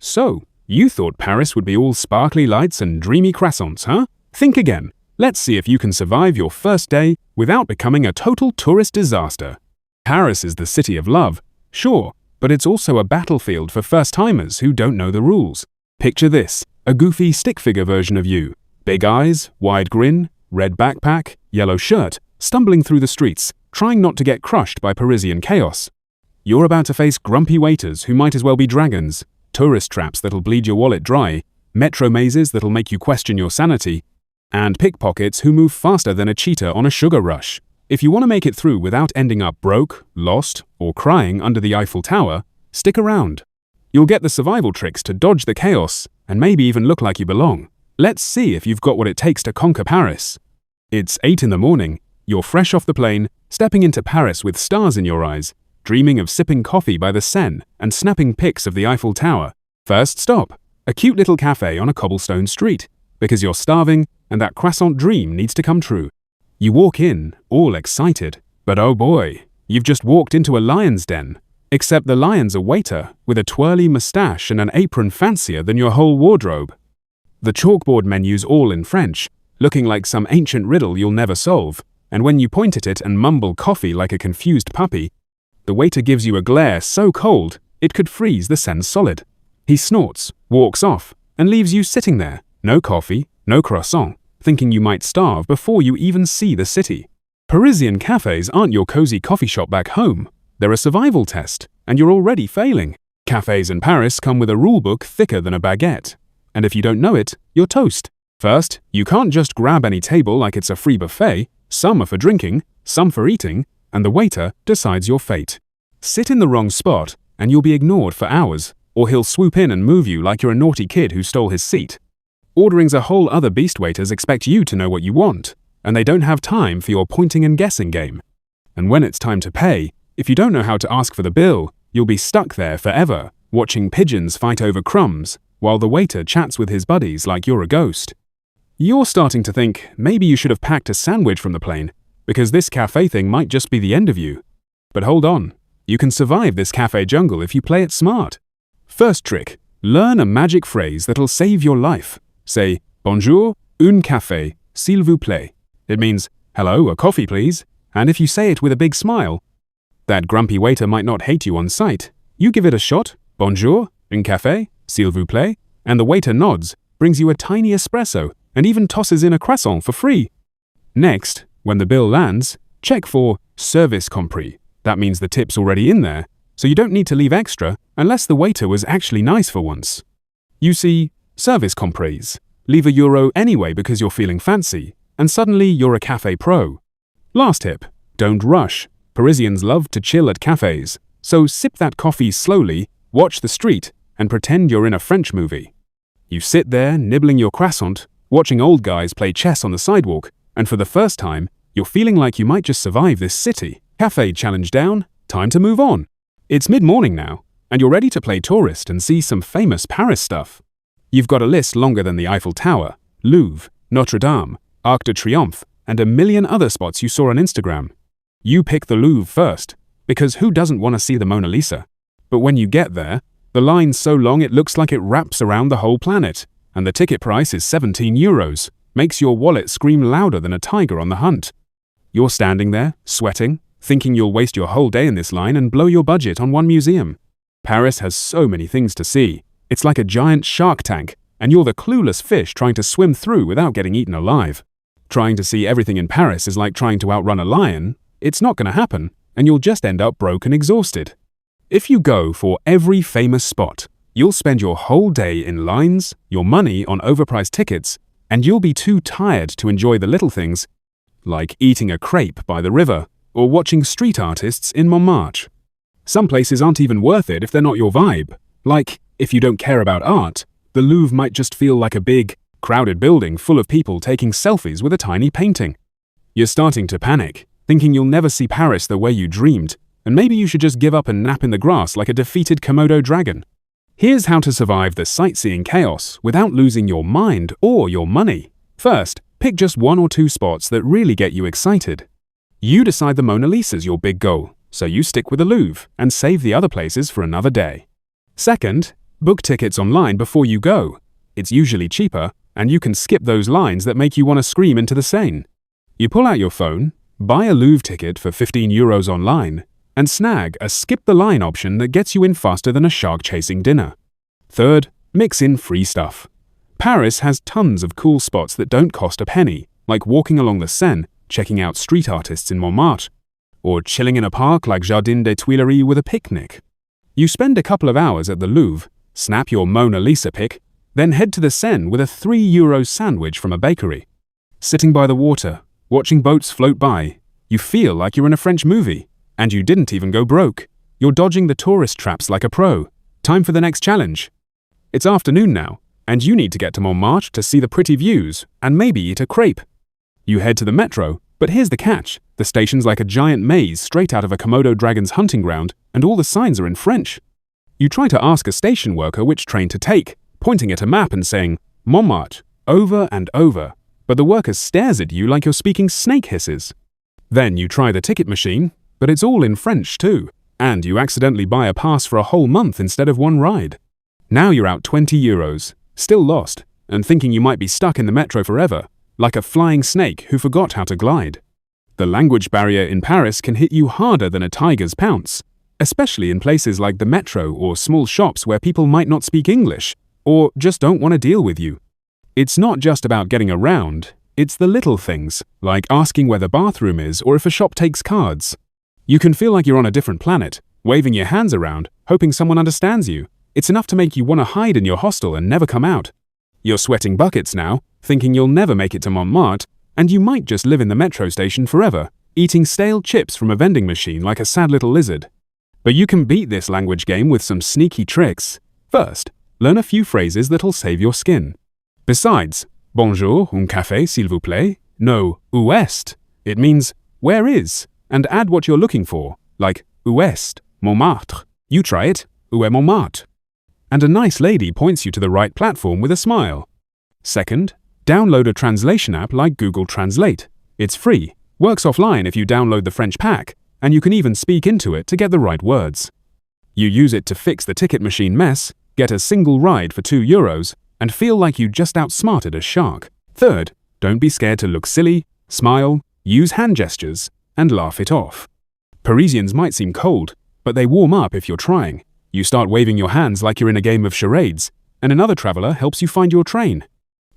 So, you thought Paris would be all sparkly lights and dreamy croissants, huh? Think again. Let's see if you can survive your first day without becoming a total tourist disaster. Paris is the city of love, sure, but it's also a battlefield for first-timers who don't know the rules. Picture this, a goofy stick figure version of you. Big eyes, wide grin, red backpack, yellow shirt, stumbling through the streets, trying not to get crushed by Parisian chaos. You're about to face grumpy waiters who might as well be dragons, tourist traps that'll bleed your wallet dry, metro mazes that'll make you question your sanity, and pickpockets who move faster than a cheetah on a sugar rush. If you want to make it through without ending up broke, lost, or crying under the Eiffel Tower, stick around. You'll get the survival tricks to dodge the chaos and maybe even look like you belong. Let's see if you've got what it takes to conquer Paris. It's 8 in the morning, you're fresh off the plane, stepping into Paris with stars in your eyes, dreaming of sipping coffee by the Seine and snapping pics of the Eiffel Tower. First stop, a cute little cafe on a cobblestone street, because you're starving and that croissant dream needs to come true. You walk in, all excited, but oh boy, you've just walked into a lion's den. Except the lion's a waiter, with a twirly mustache and an apron fancier than your whole wardrobe. The chalkboard menu's all in French, looking like some ancient riddle you'll never solve, and when you point at it and mumble coffee like a confused puppy, the waiter gives you a glare so cold it could freeze the Seine solid. He snorts, walks off, and leaves you sitting there, no coffee, no croissant, thinking you might starve before you even see the city. Parisian cafes aren't your cozy coffee shop back home. They're a survival test, and you're already failing. Cafes in Paris come with a rulebook thicker than a baguette, and if you don't know it, you're toast. First, you can't just grab any table like it's a free buffet. Some are for drinking, some for eating, and the waiter decides your fate. Sit in the wrong spot, and you'll be ignored for hours, or he'll swoop in and move you like you're a naughty kid who stole his seat. Ordering's a whole other beast. Waiters expect you to know what you want, and they don't have time for your pointing and guessing game. And when it's time to pay, if you don't know how to ask for the bill, you'll be stuck there forever, watching pigeons fight over crumbs, while the waiter chats with his buddies like you're a ghost. You're starting to think maybe you should have packed a sandwich from the plane, because this cafe thing might just be the end of you. But hold on, you can survive this cafe jungle if you play it smart. First trick, learn a magic phrase that'll save your life. Say, bonjour, un café, s'il vous plaît. It means, hello, a coffee please, and if you say it with a big smile, that grumpy waiter might not hate you on sight. You give it a shot, bonjour, un café, s'il vous plaît, and the waiter nods, brings you a tiny espresso, and even tosses in a croissant for free. Next, when the bill lands, check for service compris. That means the tip's already in there, so you don't need to leave extra unless the waiter was actually nice for once. You see, service compris. Leave €1 anyway because you're feeling fancy, and suddenly you're a cafe pro. Last tip, don't rush. Parisians love to chill at cafes, so sip that coffee slowly, watch the street, and pretend you're in a French movie. You sit there nibbling your croissant, watching old guys play chess on the sidewalk, and for the first time, you're feeling like you might just survive this city. Cafe challenge down, time to move on. It's mid-morning now, and you're ready to play tourist and see some famous Paris stuff. You've got a list longer than the Eiffel Tower, Louvre, Notre Dame, Arc de Triomphe, and a million other spots you saw on Instagram. You pick the Louvre first, because who doesn't want to see the Mona Lisa? But when you get there, the line's so long it looks like it wraps around the whole planet, and the ticket price is €17, makes your wallet scream louder than a tiger on the hunt. You're standing there, sweating, thinking you'll waste your whole day in this line and blow your budget on one museum. Paris has so many things to see. It's like a giant shark tank, and you're the clueless fish trying to swim through without getting eaten alive. Trying to see everything in Paris is like trying to outrun a lion. It's not going to happen, and you'll just end up broke and exhausted. If you go for every famous spot, you'll spend your whole day in lines, your money on overpriced tickets, and you'll be too tired to enjoy the little things, like eating a crepe by the river or watching street artists in Montmartre. Some places aren't even worth it if they're not your vibe. Like, if you don't care about art, the Louvre might just feel like a big, crowded building full of people taking selfies with a tiny painting. You're starting to panic, thinking you'll never see Paris the way you dreamed, and maybe you should just give up and nap in the grass like a defeated Komodo dragon. Here's how to survive the sightseeing chaos without losing your mind or your money. First, pick just 1 or 2 spots that really get you excited. You decide the Mona Lisa's your big goal, so you stick with the Louvre and save the other places for another day. Second, Book tickets online before you go. It's usually cheaper, and you can skip those lines that make you want to scream into the Seine. You pull out your phone, buy a Louvre ticket for €15 online, and snag a skip-the-line option that gets you in faster than a shark-chasing dinner. Third, mix in free stuff. Paris has tons of cool spots that don't cost a penny, like walking along the Seine, checking out street artists in Montmartre, or chilling in a park like Jardin des Tuileries with a picnic. You spend a couple of hours at the Louvre, snap your Mona Lisa pic, then head to the Seine with a €3 sandwich from a bakery. Sitting by the water, watching boats float by, you feel like you're in a French movie, and you didn't even go broke. You're dodging the tourist traps like a pro. Time for the next challenge. It's afternoon now, and you need to get to Montmartre to see the pretty views and maybe eat a crepe. You head to the metro, but here's the catch. The station's like a giant maze straight out of a Komodo dragon's hunting ground, and all the signs are in French. You try to ask a station worker which train to take, pointing at a map and saying, Montmartre, over and over, but the worker stares at you like you're speaking snake hisses. Then you try the ticket machine, but it's all in French too, and you accidentally buy a pass for a whole month instead of one ride. Now you're out €20, still lost, and thinking you might be stuck in the metro forever, like a flying snake who forgot how to glide. The language barrier in Paris can hit you harder than a tiger's pounce, especially in places like the metro or small shops where people might not speak English, or just don't want to deal with you. It's not just about getting around, it's the little things, like asking where the bathroom is or if a shop takes cards. You can feel like you're on a different planet, waving your hands around, hoping someone understands you. It's enough to make you want to hide in your hostel and never come out. You're sweating buckets now, thinking you'll never make it to Montmartre, and you might just live in the metro station forever, eating stale chips from a vending machine like a sad little lizard. But you can beat this language game with some sneaky tricks. First, learn a few phrases that'll save your skin. Besides, bonjour, un café s'il vous plaît, no, où est? It means, where is? And add what you're looking for, like, où est, Montmartre. You try it, où est Montmartre? And a nice lady points you to the right platform with a smile. Second, download a translation app like Google Translate. It's free, works offline if you download the French pack, and you can even speak into it to get the right words. You use it to fix the ticket machine mess, get a single ride for €2, and feel like you just outsmarted a shark. Third, don't be scared to look silly, smile, use hand gestures, and laugh it off. Parisians might seem cold, but they warm up if you're trying. You start waving your hands like you're in a game of charades, and another traveler helps you find your train.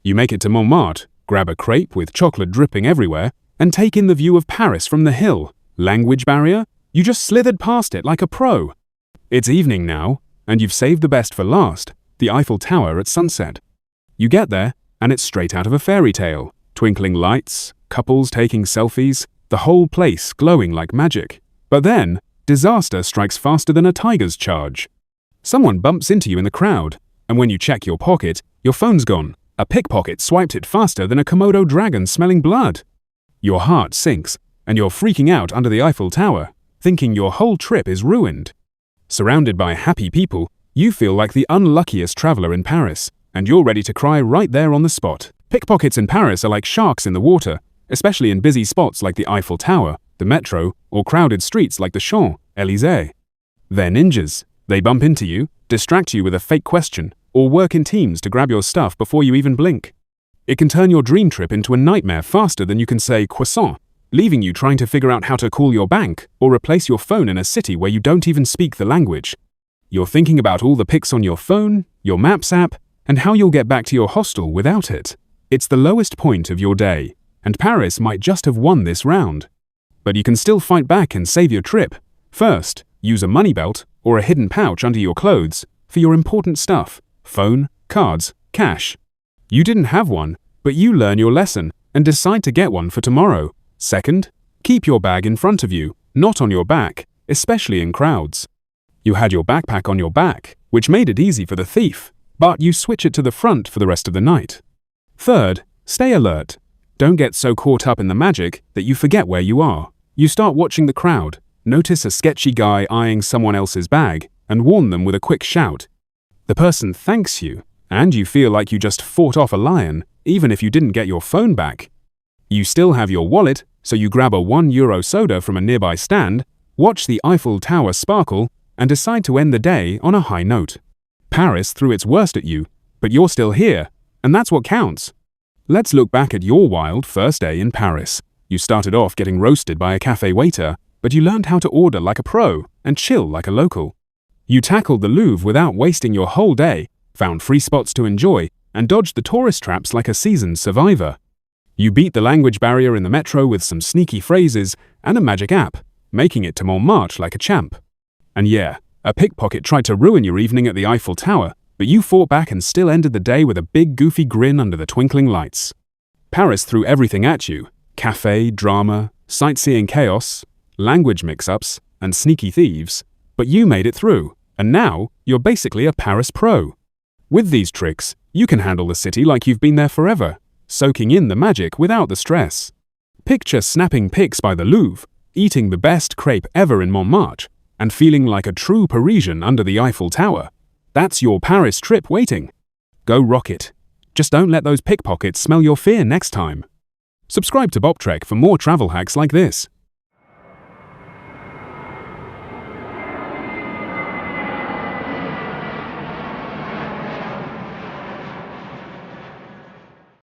You make it to Montmartre, grab a crepe with chocolate dripping everywhere, and take in the view of Paris from the hill. Language barrier? You just slithered past it like a pro. It's evening now, and you've saved the best for last, the Eiffel Tower at sunset. You get there, and it's straight out of a fairy tale. Twinkling lights, couples taking selfies, the whole place glowing like magic. But then, disaster strikes faster than a tiger's charge. Someone bumps into you in the crowd, and when you check your pocket, your phone's gone. A pickpocket swiped it faster than a Komodo dragon smelling blood. Your heart sinks, and you're freaking out under the Eiffel Tower, thinking your whole trip is ruined. Surrounded by happy people, you feel like the unluckiest traveler in Paris, and you're ready to cry right there on the spot. Pickpockets in Paris are like sharks in the water, especially in busy spots like the Eiffel Tower, the metro, or crowded streets like the Champs-Élysées. They're ninjas. They bump into you, distract you with a fake question, or work in teams to grab your stuff before you even blink. It can turn your dream trip into a nightmare faster than you can say croissant, leaving you trying to figure out how to call your bank or replace your phone in a city where you don't even speak the language. You're thinking about all the pics on your phone, your Maps app, and how you'll get back to your hostel without it. It's the lowest point of your day, and Paris might just have won this round. But you can still fight back and save your trip. First, use a money belt or a hidden pouch under your clothes for your important stuff, phone, cards, cash. You didn't have one, but you learn your lesson and decide to get one for tomorrow. Second, keep your bag in front of you, not on your back, especially in crowds. You had your backpack on your back, which made it easy for the thief, but you switch it to the front for the rest of the night. Third, stay alert. Don't get so caught up in the magic that you forget where you are. You start watching the crowd, notice a sketchy guy eyeing someone else's bag, and warn them with a quick shout. The person thanks you, and you feel like you just fought off a lion, even if you didn't get your phone back. You still have your wallet, so you grab a €1 soda from a nearby stand, watch the Eiffel Tower sparkle, and decide to end the day on a high note. Paris threw its worst at you, but you're still here, and that's what counts. Let's look back at your wild first day in Paris. You started off getting roasted by a cafe waiter, but you learned how to order like a pro and chill like a local. You tackled the Louvre without wasting your whole day, found free spots to enjoy, and dodged the tourist traps like a seasoned survivor. You beat the language barrier in the metro with some sneaky phrases and a magic app, making it to Montmartre like a champ. And yeah, a pickpocket tried to ruin your evening at the Eiffel Tower, but you fought back and still ended the day with a big goofy grin under the twinkling lights. Paris threw everything at you: cafe, drama, sightseeing chaos, language mix-ups, and sneaky thieves, but you made it through, and now you're basically a Paris pro. With these tricks, you can handle the city like you've been there forever, soaking in the magic without the stress. Picture snapping pics by the Louvre, eating the best crepe ever in Montmartre, and feeling like a true Parisian under the Eiffel Tower. That's your Paris trip waiting. Go rock it. Just don't let those pickpockets smell your fear next time. Subscribe to BopTrek for more travel hacks like this.